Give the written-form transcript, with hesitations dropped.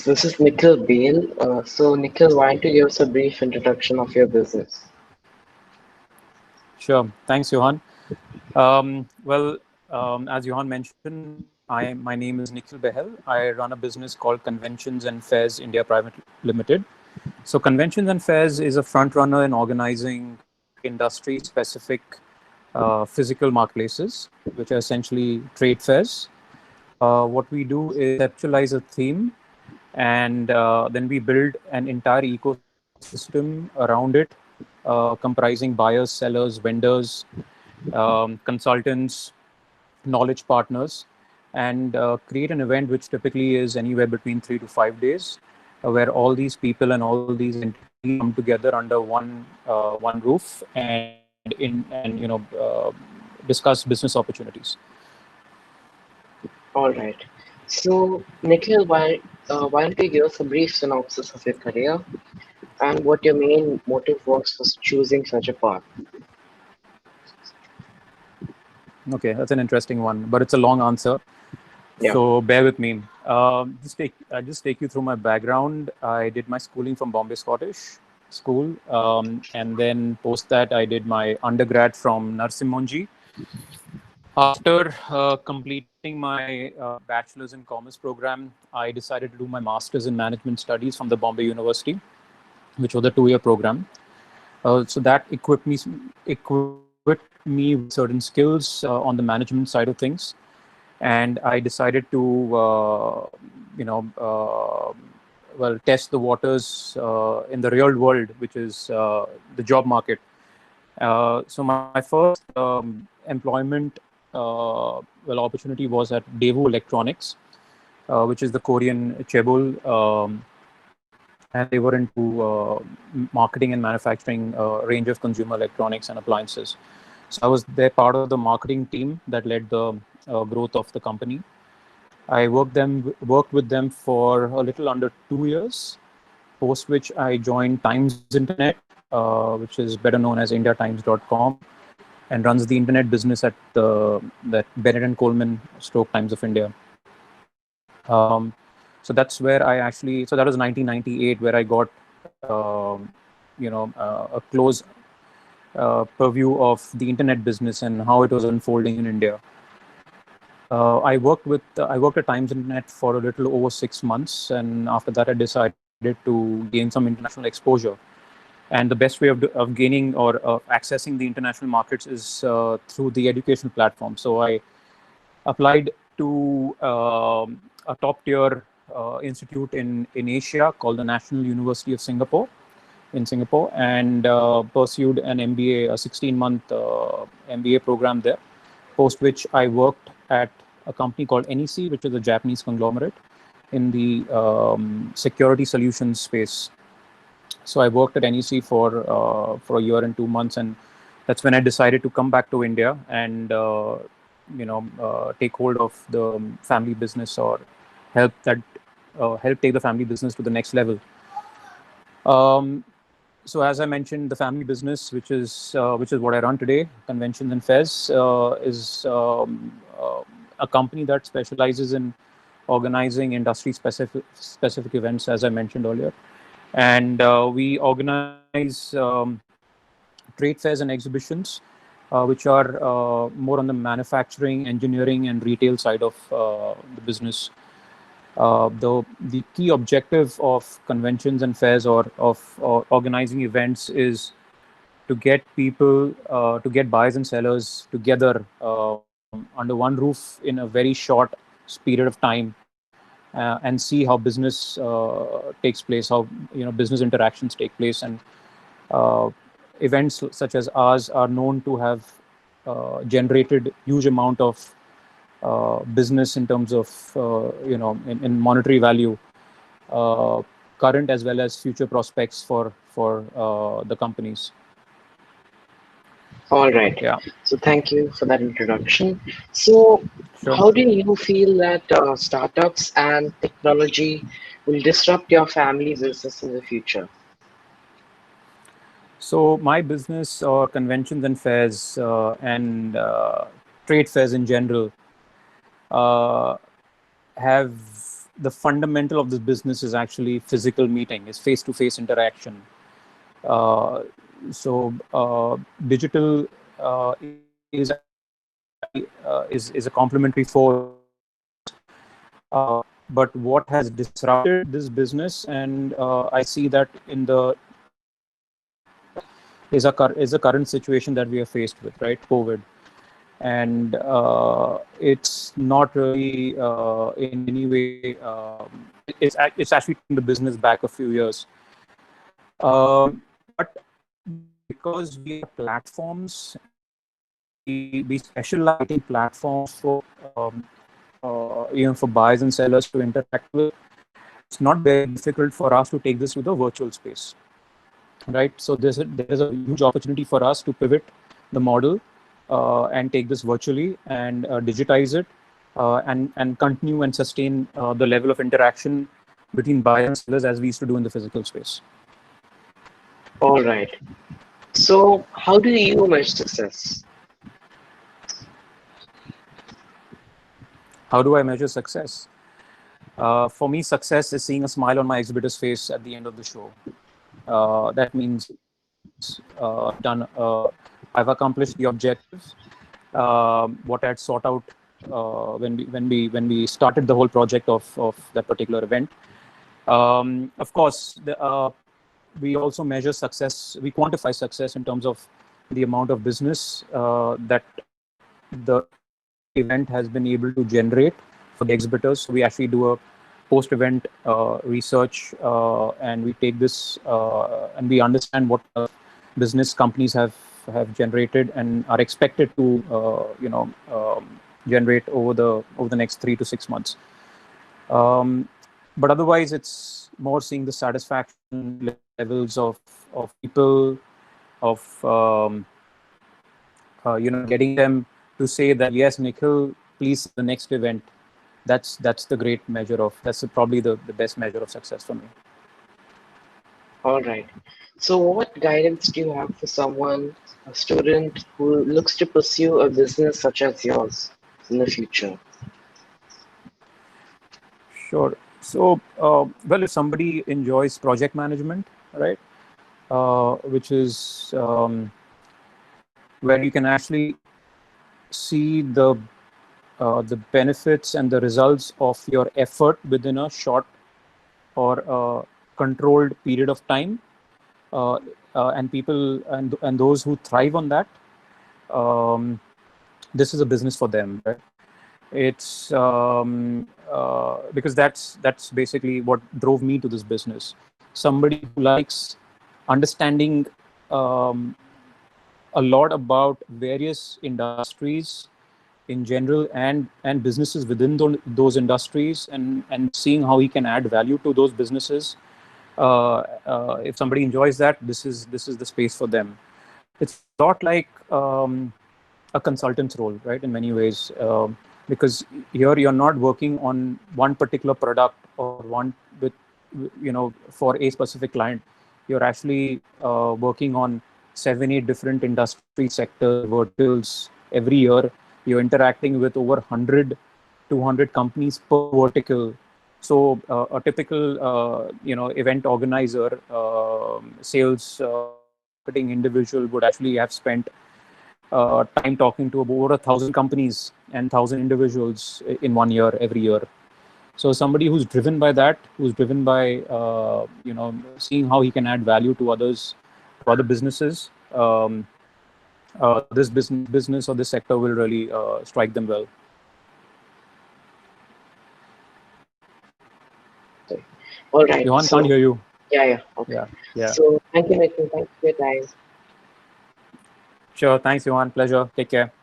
This is Nikhil Beal. Nikhil, why don't you give us a brief introduction of your business? Sure. Thanks, Johan. As Johan mentioned, my name is Nikhil Behel. I run a business called Conventions and Fairs India Private Limited. So, Conventions and Fairs is a front runner in organizing industry-specific physical marketplaces, which are essentially trade fairs. What we do is conceptualize a theme, and then we build an entire ecosystem around it, comprising buyers, sellers, vendors, consultants, knowledge partners, and create an event which typically is anywhere between 3 to 5 days, where all these people and all these entities come together under one roof and discuss business opportunities. All right. So, Nikhil, why don't you give us a brief synopsis of your career and what your main motive was for choosing such a path? Okay, that's an interesting one, but it's a long answer. Yeah. So bear with me. I just take you through my background. I did my schooling from Bombay Scottish School, and then post that I did my undergrad from Narsimmonji. After completing my bachelor's in commerce program, I decided to do my master's in management studies from the Bombay University, which was a 2-year program. So that equipped me with certain skills on the management side of things, and I decided to, test the waters in the real world, which is the job market. So my first employment opportunity was at Daewoo Electronics, which is the Korean chaebol, and they were into marketing and manufacturing a range of consumer electronics and appliances. So I was there part of the marketing team that led the growth of the company. I worked with them for a little under 2 years, post which I joined Times Internet, which is better known as IndiaTimes.com, and runs the internet business at that Bennett and Coleman Stroke Times of India. So that's where so that was 1998, where I got a close purview of the internet business and how it was unfolding in India. I worked at Times Internet for a little over 6 months, and after that I decided to gain some international exposure. And the best way of gaining or accessing the international markets is through the educational platform. So I applied to a top tier institute in Asia called the National University of Singapore in Singapore, and pursued an MBA, a 16-month MBA program there. Post which I worked at a company called NEC, which is a Japanese conglomerate in the security solutions space. So I worked at NEC for a year and 2 months, and that's when I decided to come back to India and take hold of the family business, or help take the family business to the next level. So as I mentioned, the family business, which is what I run today, Conventions and Fairs, is a company that specializes in organizing industry specific events, as I mentioned earlier. And we organize trade fairs and exhibitions, which are more on the manufacturing, engineering, and retail side of the business. The key objective of conventions and fairs, or organizing events, is to get people, to get buyers and sellers together under one roof in a very short period of time, and see how business takes place, how business interactions take place. And events such as ours are known to have generated huge amount of business in terms of in monetary value, uh, current as well as future prospects for the companies. All right. Yeah, So, thank you for that introduction. So, sure. how do you feel that startups and technology will disrupt your family business in the future? So my business, or conventions and fairs, and trade fairs in general, uh, have the fundamental of this business is actually physical meeting, is face-to-face interaction. Digital is a complementary force. But what has disrupted this business, and I see that in the is a current situation that we are faced with, right? COVID, and it's not really in any way. It's actually taking the business back a few years. But because we are platforms, we specialize in platforms for for buyers and sellers to interact with. It's not very difficult for us to take this to the virtual space, right? So there is a huge opportunity for us to pivot the model and take this virtually and digitize it and continue and sustain the level of interaction between buyers and sellers as we used to do in the physical space. All right. So how do you measure success? How do I measure success? For me, success is seeing a smile on my exhibitor's face at the end of the show. That means I've accomplished the objectives, what I had sought out when we started the whole project of that particular event. Of course, we also measure success. We quantify success in terms of the amount of business that the event has been able to generate for the exhibitors. So we actually do a post-event research, and we take this and we understand what business companies have generated and are expected to generate over the next 3 to 6 months. But otherwise, it's more seeing the satisfaction levels of people, of getting them to say that yes, Nikhil, please the next event. That's the great measure of, that's probably the best measure of success for me. All right. So what guidance do you have for someone, a student who looks to pursue a business such as yours in the future? Sure. So, well, if somebody enjoys project management, right, which is where you can actually see the benefits and the results of your effort within a short or controlled period of time, and people and those who thrive on that, this is a business for them, right? It's because that's basically what drove me to this business. Somebody who likes understanding a lot about various industries in general and businesses within those industries, and seeing how he can add value to those businesses. If somebody enjoys that, this is the space for them. It's not like a consultant's role, right? In many ways, because here you're not working on one particular product or one with for a specific client. You're actually working on 7-8 different industry sector verticals every year. You're interacting with over 100 200 companies per vertical. So a typical event organizer, sales, marketing individual would actually have spent time talking to over 1,000 companies and 1,000 individuals in 1 year, every year. So somebody who's driven by that, who's driven by seeing how he can add value to others, to other businesses, this business or this sector will really strike them well. All right. Johan, can't hear you. Yeah. Okay. Yeah. So thank you, Nikhil. Thanks for your time. Sure. Thanks, Johan. Pleasure. Take care.